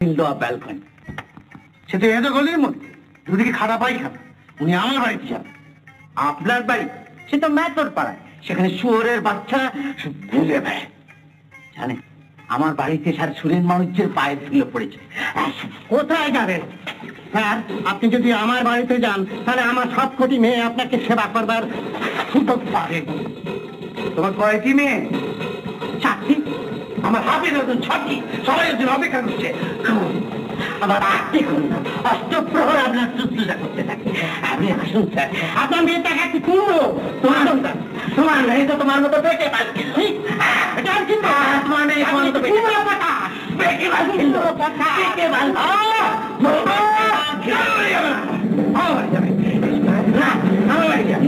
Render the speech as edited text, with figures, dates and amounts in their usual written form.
দেওয়া ব্যালকনি, সে তো এত গলির মধ্যে দুদিকে খারাপ পায়খানা। উনি আমার বাড়িতে যান। আপনার বাড়ি সে তো ম্যাথর পাড়ায়, সেখানে শুয়োরের বাচ্চা ভুলে বেড়ায়। জানে আমার বাড়িতে স্যার সুরেন মানুষের পায়ে ধুলে পড়েছে। কোথায় যাবেন স্যার? আপনি যদি আমার বাড়িতে যান তাহলে আমার সব কোটি মেয়ে আপনাকে সেবা করবার সুযোগ পাবে। তোমার কয়টি মেয়ে? 4টি। আমার হাফেজ একজন 6টি, সবাই একজন অপেক্ষা করছে। আমার 8টি কন্যা অষ্টপ্রহর আপনার শুশ্রূষা করতে থাকে। আপনি আসুন স্যার, আপনার মেয়েটা কাছে কিনবো। তোমার সন্তান, তোমার মেয়ে তো তোমার মতো পেটে পাচ্ছিল। তোমার মেয়ে তোমার মতো পেটে পাচ্ছিল। আমার বাড়ি যাবে।